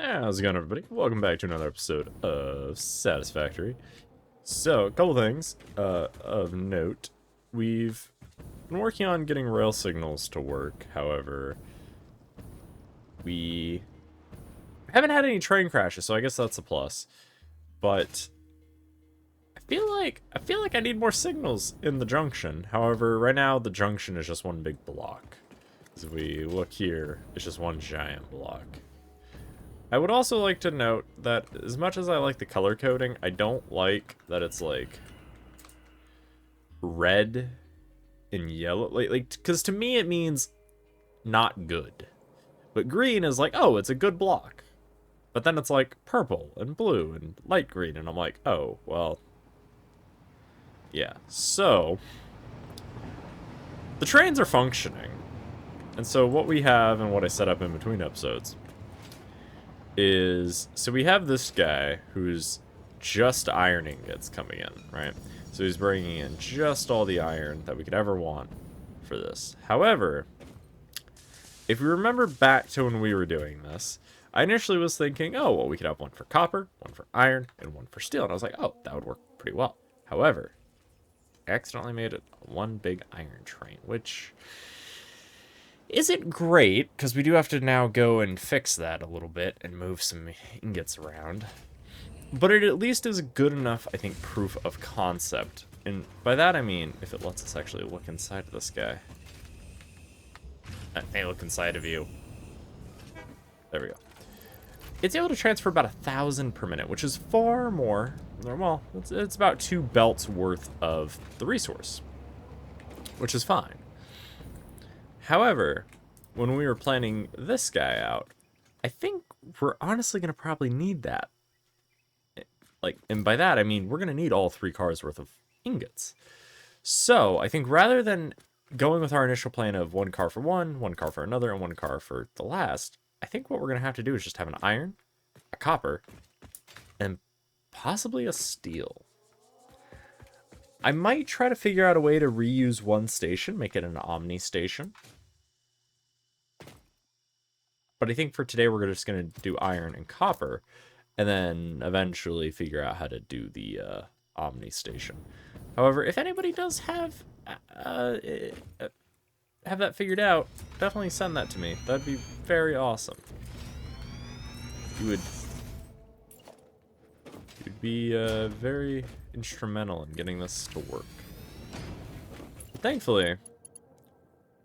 How's it going, everybody? Welcome back to another episode of Satisfactory. So, a couple things of note. We've been working on getting rail signals to work. However, we haven't had any train crashes, so I guess that's a plus. But I feel like I need more signals in the junction. However, right now the junction is just one big block. As we look here, it's just one giant block. I would also like to note that as much as I like the color coding, I don't like that it's like red and yellow. Like, because to me it means not good. But green is like, oh, it's a good block. But then it's like purple and blue and light green, and I'm like, oh, well, yeah. So, the trains are functioning. And so what we have and what I set up in between episodes is, so we have this guy who's just iron ingots coming in, right? So he's bringing in just all the iron that we could ever want for this. However, if we remember back to when we were doing this, I initially was thinking, oh, well, we could have one for copper, one for iron, and one for steel. And I was like, oh, that would work pretty well. However, I accidentally made it one big iron train, which isn't great, because we do have to now go and fix that a little bit and move some ingots around. But it at least is good enough, I think, proof of concept. And by that I mean, if it lets us actually look inside of this guy. Hey, look inside of you. There we go. It's able to transfer about 1,000 per minute, which is far more. Well, it's about 2 belts worth of the resource, which is fine. However, when we were planning this guy out, I think we're honestly going to probably need that. Like, and by that, I mean, we're going to need all 3 cars worth of ingots. So, I think rather than going with our initial plan of 1 car for one car for another, and 1 car for the last, I think what we're going to have to do is just have an iron, a copper, and possibly a steel. I might try to figure out a way to reuse one station, make it an omni station. But I think for today we're just going to do iron and copper, and then eventually figure out how to do the omni station. However, if anybody does have that figured out, definitely send that to me. That'd be very awesome. You'd be very instrumental in getting this to work. But thankfully,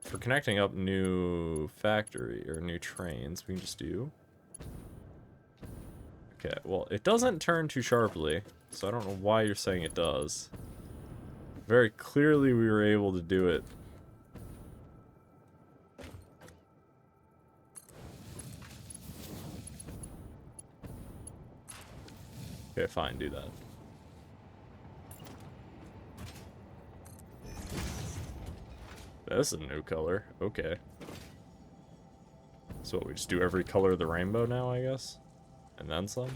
for connecting up new factory or new trains, we can just do. Okay, well, it doesn't turn too sharply, so I don't know why you're saying it does. Very clearly we were able to do it. Okay, fine, do that. That's a new color. Okay. So what, we just do every color of the rainbow now, I guess? And then some?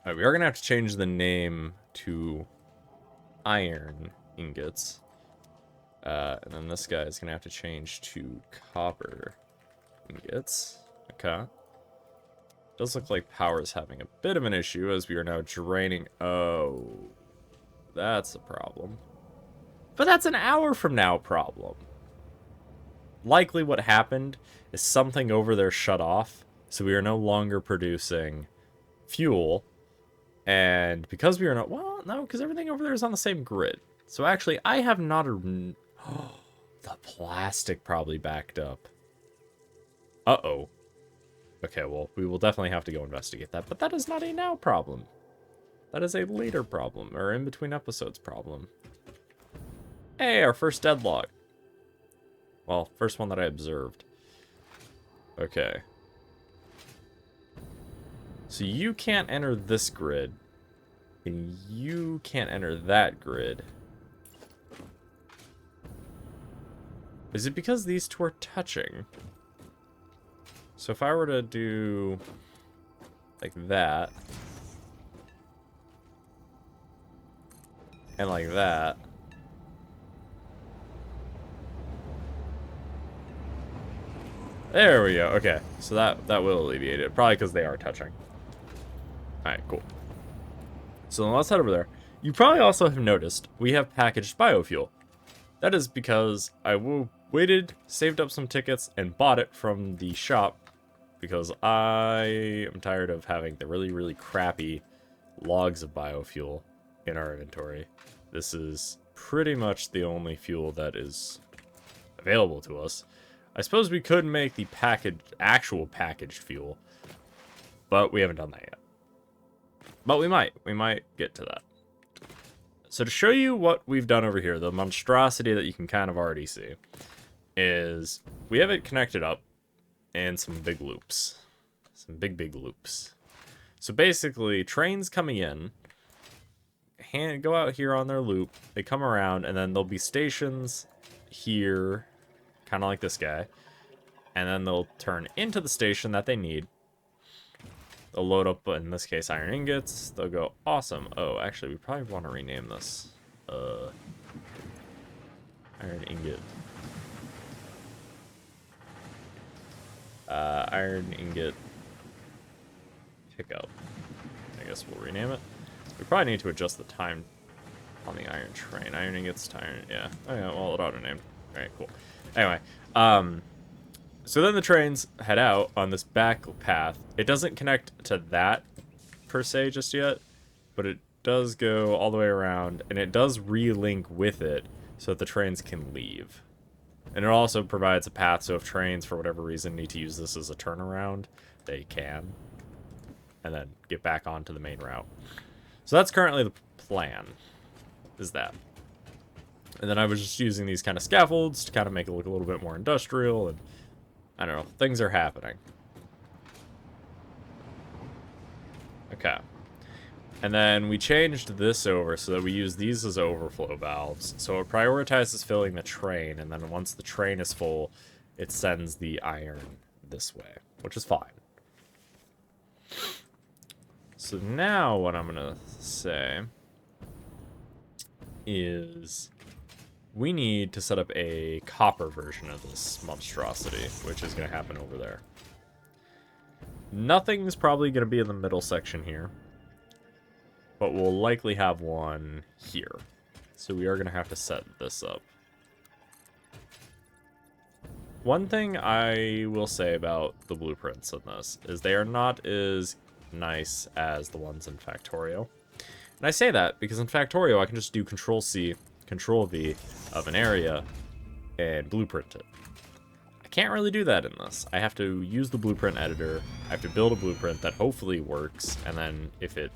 Alright, we are going to have to change the name to iron ingots. And then this guy is going to have to change to copper ingots. Okay. Does look like power is having a bit of an issue as we are now draining. Oh, that's a problem. But that's an hour from now problem. Likely what happened is something over there shut off, so we are no longer producing fuel. And because we are not, well, no, because everything over there is on the same grid. So actually, I have not a, oh, the plastic probably backed up. Uh-oh. Okay, well, we will definitely have to go investigate that, but that is not a now problem. That is a later problem, or in between episodes problem. Hey, our first deadlock. Well, first one that I observed. Okay. So you can't enter this grid, and you can't enter that grid. Is it because these two are touching? So if I were to do like that, and like that, There we go. Okay, so that will alleviate it. Probably because they are touching. All right, cool. So let's head over there. You probably also have noticed we have packaged biofuel. That is because I waited, saved up some tickets, and bought it from the shop because I am tired of having the really, really crappy logs of biofuel in our inventory. This is pretty much the only fuel that is available to us. I suppose we could make the actual packaged fuel, but we haven't done that yet. But we might get to that. So to show you what we've done over here, the monstrosity that you can kind of already see, is we have it connected up in some big loops. Some big loops. So basically, trains coming in, go out here on their loop, they come around, and then there'll be stations here, kind of like this guy, and then they'll turn into the station that they need. They'll load up, in this case, iron ingots. They'll go, awesome. Oh, actually, we probably want to rename this. Iron ingot. Iron ingot pickup. I guess we'll rename it. We probably need to adjust the time on the iron train. Iron ingots to iron, yeah. Oh yeah, well, it auto-named. Alright, cool. Anyway, so then the trains head out on this back path. It doesn't connect to that, per se, just yet, but it does go all the way around, and it does relink with it so that the trains can leave. And it also provides a path, so if trains, for whatever reason, need to use this as a turnaround, they can. And then get back onto the main route. So that's currently the plan, is that. And then I was just using these kind of scaffolds to kind of make it look a little bit more industrial, and I don't know, things are happening. Okay. And then we changed this over so that we use these as overflow valves. So it prioritizes filling the train, and then once the train is full, it sends the iron this way, which is fine. So now what I'm gonna say is we need to set up a copper version of this monstrosity, which is gonna happen over there. Nothing's probably gonna be in the middle section here, but we'll likely have one here. So we are gonna have to set this up. One thing I will say about the blueprints in this is they are not as nice as the ones in Factorio. And I say that because in Factorio I can just do Control-C, Control-V of an area and blueprint it. I can't really do that in this. I have to use the blueprint editor, I have to build a blueprint that hopefully works, and then if it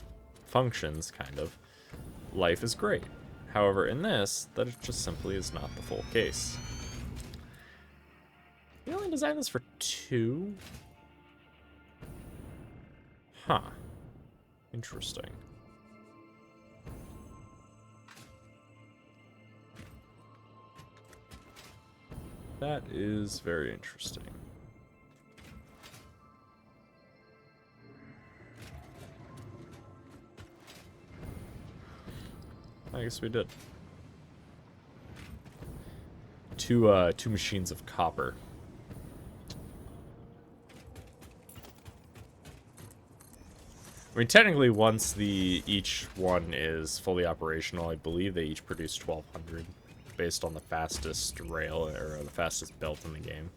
functions, kind of, life is great. However, in this, that just simply is not the full case. We only designed this for 2? Huh. Interesting. That is very interesting. I guess we did. Two machines of copper. I mean, technically, once each one is fully operational, I believe they each produce 1,200, based on the fastest rail, or the fastest belt in the game.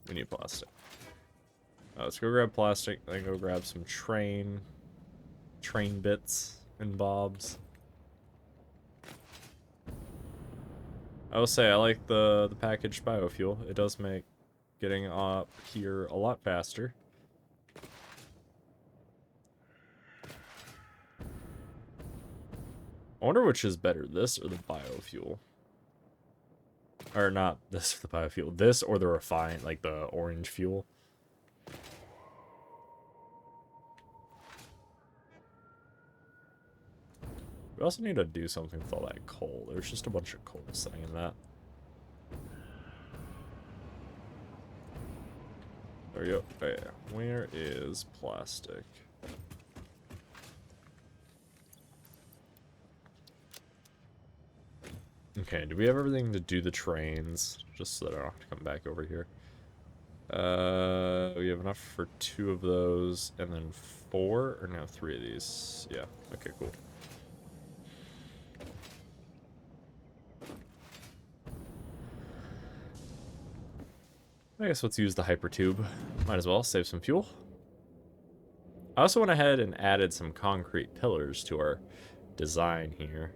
We need plastic. Let's go grab plastic, then go grab some train bits and bobs. I will say I like the packaged biofuel. It does make getting up here a lot faster. I wonder which is better, this or the biofuel. Or not this or the biofuel. This or the refined, like the orange fuel. We also need to do something with all that coal. There's just a bunch of coal sitting in that. There we go. Oh, yeah. Where is plastic? Okay, do we have everything to do the trains? Just so that I don't have to come back over here. We have enough for 2 of those, and then 4, or no, 3 of these. Yeah, okay, cool. I guess let's use the hypertube. Might as well save some fuel. I also went ahead and added some concrete pillars to our design here.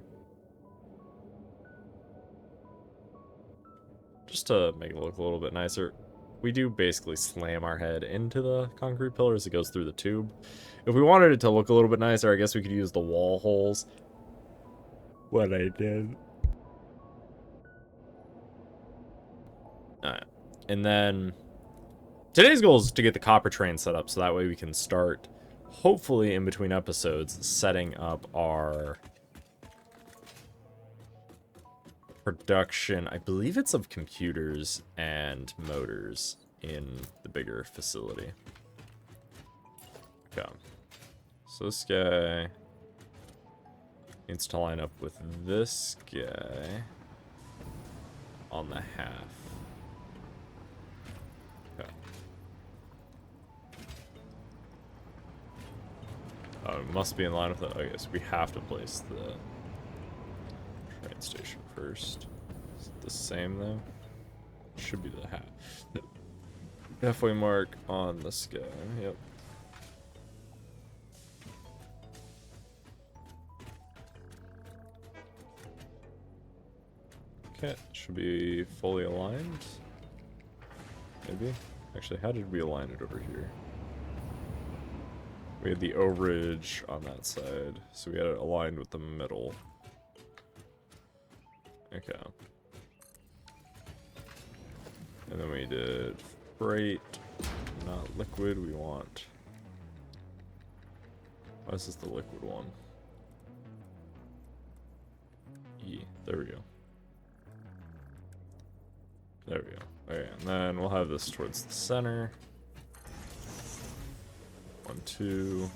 Just to make it look a little bit nicer. We do basically slam our head into the concrete pillar as it goes through the tube. If we wanted it to look a little bit nicer, I guess we could use the wall holes. What I did. Alright. And then today's goal is to get the copper train set up so that way we can start, hopefully in between episodes, setting up our production. I believe it's of computers and motors in the bigger facility. Okay. So this guy needs to line up with this guy on the half. Okay. Oh, it must be in line with that. I guess we have to place the train station first. Is it the same though? Should be the half. Halfway mark on this guy. Yep. Okay, should be fully aligned. Maybe. Actually, how did we align it over here? We had the overage on that side, so we had it aligned with the middle. Okay. And then we did freight, not liquid. We want... Why is this the liquid one? E. There we go. There we go. Okay, and then we'll have this towards the center. 1, 2.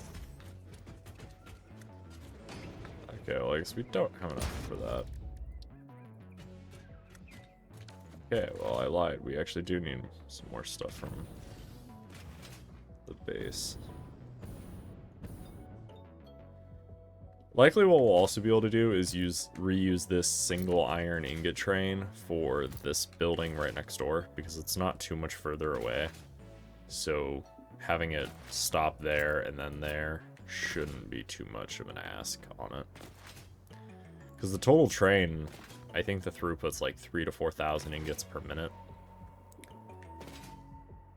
Okay, well, I guess we don't have enough for that. Okay, well, I lied. We actually do need some more stuff from the base. Likely what we'll also be able to do is reuse this single iron ingot train for this building right next door, because it's not too much further away. So having it stop there and then there shouldn't be too much of an ask on it. Because the total train, I think the throughput's like 3,000 to 4,000 ingots per minute.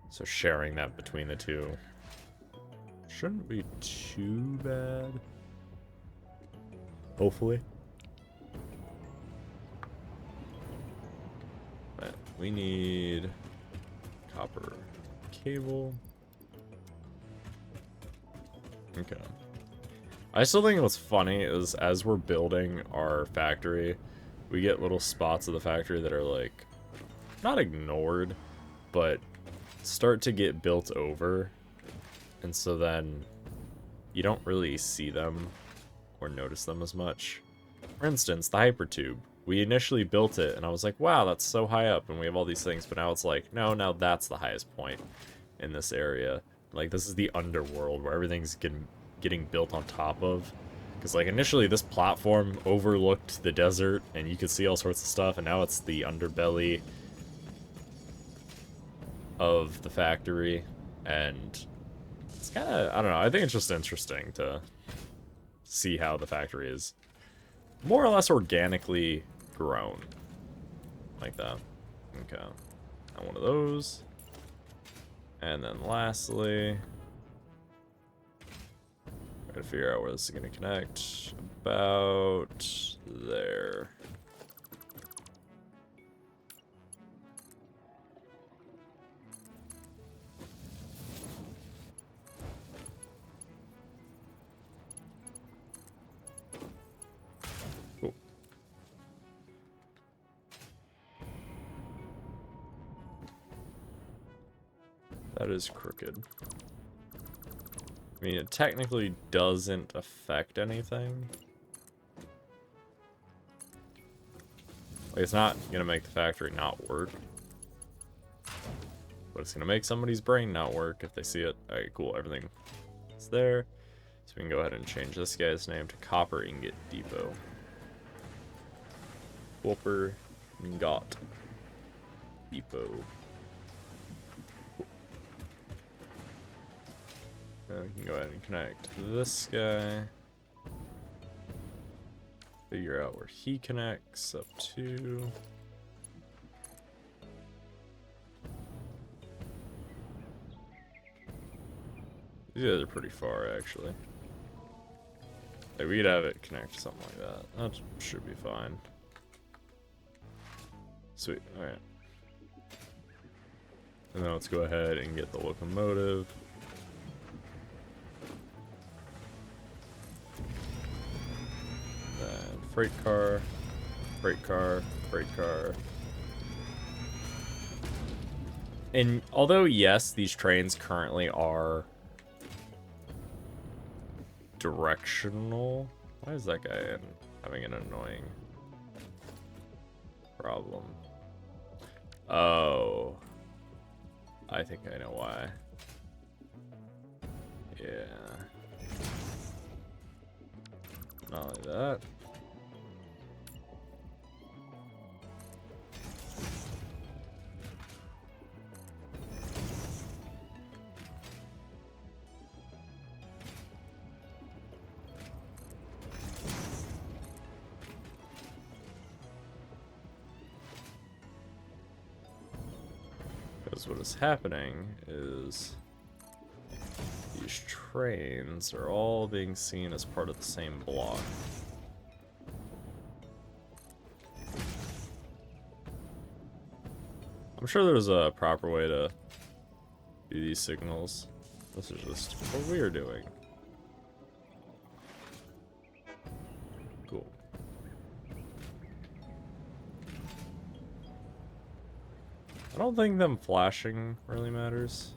So sharing that between the two shouldn't be too bad. Hopefully. But we need copper cable. Okay. I still think what's funny is as we're building our factory, we get little spots of the factory that are like, not ignored, but start to get built over. And so then you don't really see them or notice them as much. For instance, the hypertube. We initially built it and I was like, wow, that's so high up and we have all these things, but now it's like, no, now that's the highest point in this area. Like, this is the underworld where everything's getting built on top of. Because, like, initially this platform overlooked the desert and you could see all sorts of stuff, and now it's the underbelly of the factory. And it's kind of, I don't know, I think it's just interesting to see how the factory is more or less organically grown. Like that. Okay. And one of those. And then lastly, I gotta figure out where this is gonna connect. About there. Cool. That is crooked. I mean, it technically doesn't affect anything. Like, it's not gonna make the factory not work. But it's gonna make somebody's brain not work if they see it. Alright, cool, everything is there. So we can go ahead and change this guy's name to Copper Ingot Depot. Copper Ingot Depot. We can go ahead and connect this guy. Figure out where he connects up to. These guys are pretty far, actually. Like, we could have it connect to something like that. That should be fine. Sweet, alright. And then let's go ahead and get the locomotive. Then freight car, freight car, freight car. And although, yes, these trains currently are directional. Why is that guy having an annoying problem? Oh. I think I know why. Yeah. Not like that. Because what is happening is these trains are all being seen as part of the same block. I'm sure there's a proper way to do these signals. This is just what we are doing. Cool. I don't think them flashing really matters.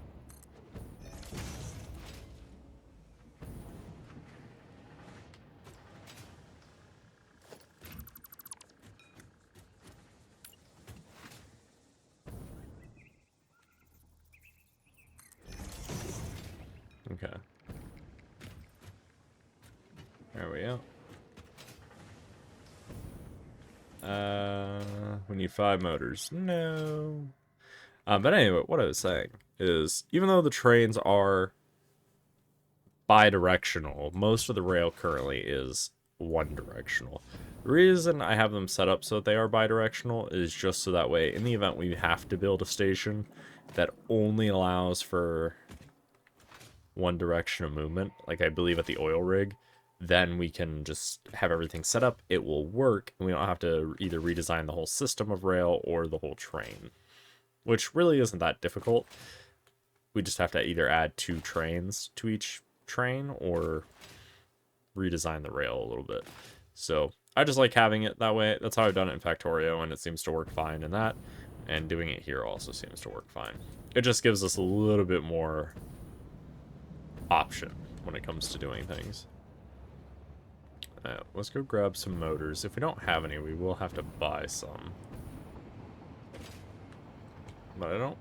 Okay. There we go. We need 5 motors. No. But anyway, what I was saying is, even though the trains are bi-directional, most of the rail currently is one-directional. The reason I have them set up so that they are bi-directional is just so that way, in the event we have to build a station that only allows for one direction of movement, like I believe at the oil rig, then we can just have everything set up, it will work, and we don't have to either redesign the whole system of rail or the whole train. Which really isn't that difficult. We just have to either add 2 trains to each train or redesign the rail a little bit. So I just like having it that way. That's how I've done it in Factorio, and it seems to work fine in that. And doing it here also seems to work fine. It just gives us a little bit more option when it comes to doing things. Let's go grab some motors. If we don't have any, we will have to buy some. But I don't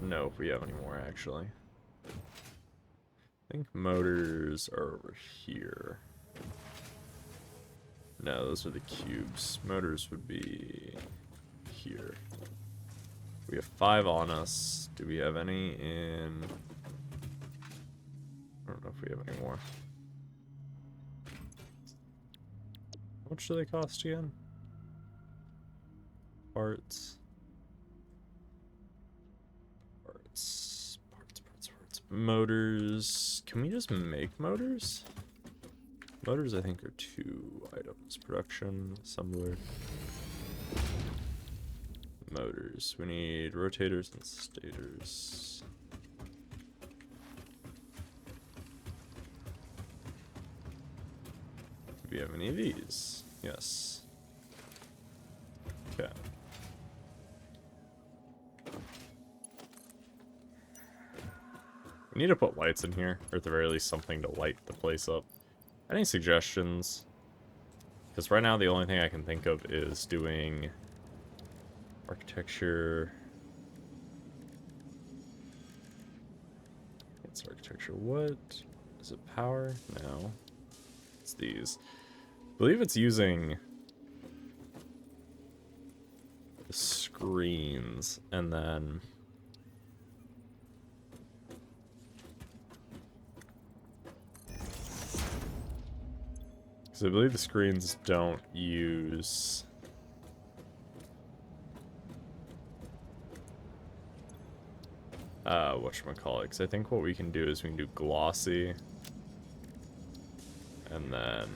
know if we have any more, actually. I think motors are over here. No, those are the cubes. Motors would be here. We have 5 on us. Do we have any in... I don't know if we have any more. How much do they cost again? Parts. Parts. Motors. Can we just make motors? Motors, I think, are 2 items. Production, assembler. Motors. We need rotators and stators. Do we have any of these? Yes. Okay. We need to put lights in here, or at the very least something to light the place up. Any suggestions? Because right now the only thing I can think of is doing Architecture. It's architecture. What? Is it power? No. It's these. I believe it's using the screens and then because I believe the screens don't use whatchamacallit, because I think what we can do is we can do glossy and then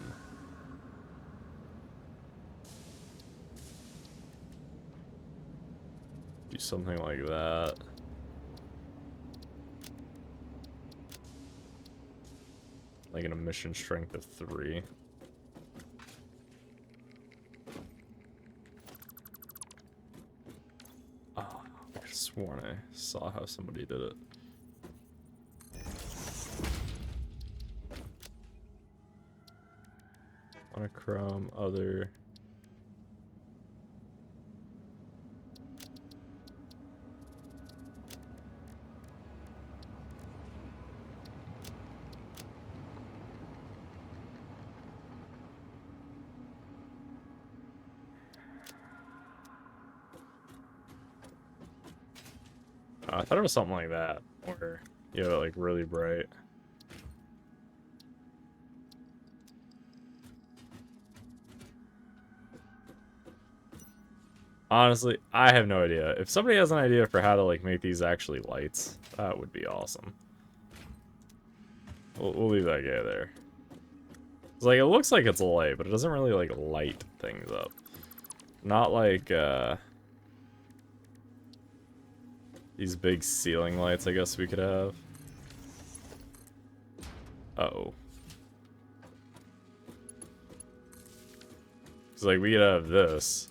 do something like that. Like an emission strength of 3. Oh, I could have sworn I saw how somebody did it. Monochrome, other. I thought it was something like that, where you have it like really bright. Honestly, I have no idea. If somebody has an idea for how to like make these actually lights, that would be awesome. We'll leave that guy there. It's like, it looks like it's a light, but it doesn't really like light things up. Not like these big ceiling lights I guess we could have. Uh-oh. It's like we could have this.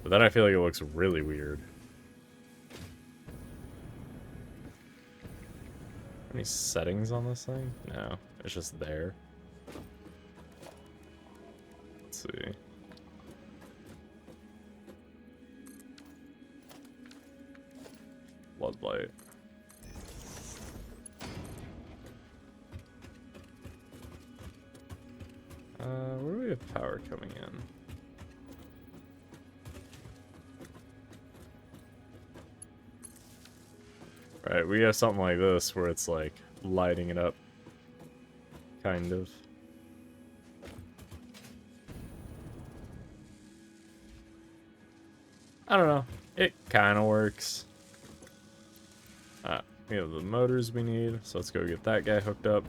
But then I feel like it looks really weird. Any settings on this thing? No, it's just there. Let's see. Floodlight. Where do we have power coming in? Right, we have something like this where it's like lighting it up. Kind of. I don't know. It kind of works. We have the motors we need, so let's go get that guy hooked up.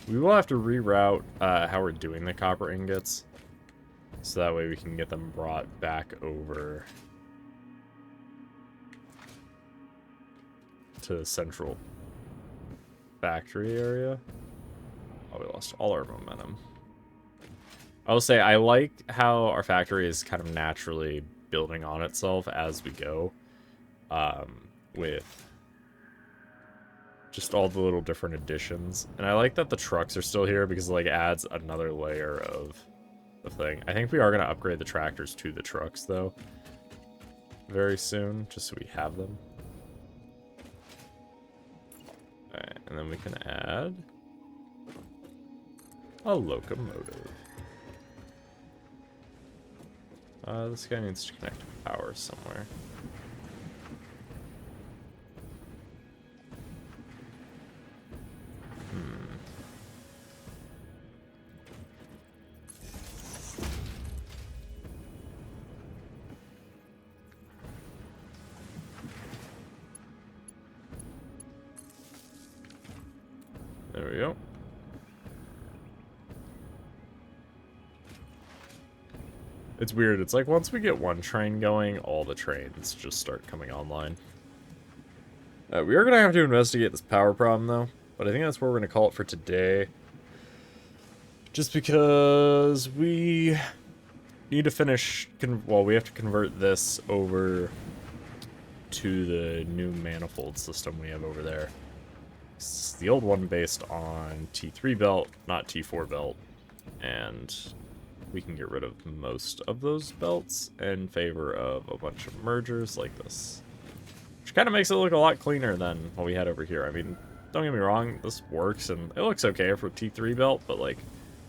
We will have to reroute how we're doing the copper ingots, so that way we can get them brought back over to the central factory area. Oh, we lost all our momentum. I will say, I like how our factory is kind of naturally building on itself as we go. With just all the little different additions. And I like that the trucks are still here because it like adds another layer of the thing. I think we are going to upgrade the tractors to the trucks though very soon, just so we have them. Alright, and then we can add a locomotive. This guy needs to connect to power somewhere. There we go. It's weird. It's like once we get one train going, all the trains just start coming online. We are going to have to investigate this power problem, though. But I think that's where we're going to call it for today. Just because we need to finish... well, we have to convert this over to the new manifold system we have over there. It's the old one based on T3 belt, not T4 belt. And we can get rid of most of those belts in favor of a bunch of mergers like this. Which kind of makes it look a lot cleaner than what we had over here. I mean, don't get me wrong, this works and it looks okay for a T3 belt, but like,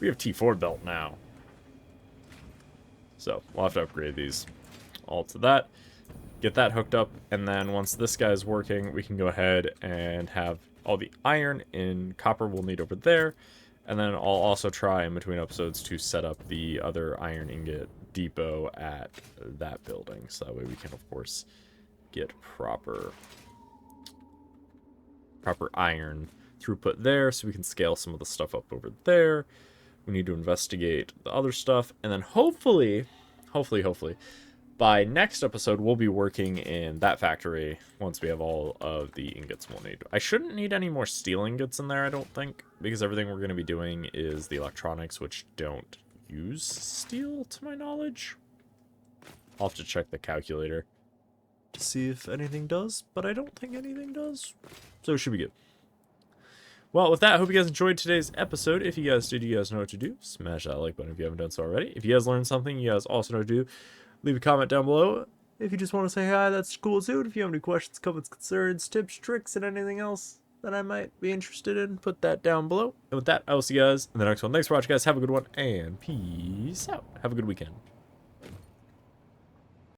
we have T4 belt now. So, we'll have to upgrade these all to that. Get that hooked up, and then once this guy's working, we can go ahead and have all the iron and copper we'll need over there. And then I'll also try in between episodes to set up the other iron ingot depot at that building. So that way we can, of course, get proper iron throughput there, so we can scale some of the stuff up over there. We need to investigate the other stuff, and then hopefully, by next episode, we'll be working in that factory once we have all of the ingots we'll need. I shouldn't need any more steel ingots in there, I don't think, because everything we're going to be doing is the electronics, which don't use steel, to my knowledge. I'll have to check the calculator to see if anything does, but I don't think anything does, so it should be good. Well, with that, I hope you guys enjoyed today's episode. If you guys did, you guys know what to do. Smash that like button if you haven't done so already. If you guys learned something, you guys also know what to do. Leave a comment down below. If you just want to say hi, that's cool too. And if you have any questions, comments, concerns, tips, tricks, and anything else that I might be interested in, put that down below. And with that, I will see you guys in the next one. Thanks for watching, guys. Have a good one, and peace out. Have a good weekend.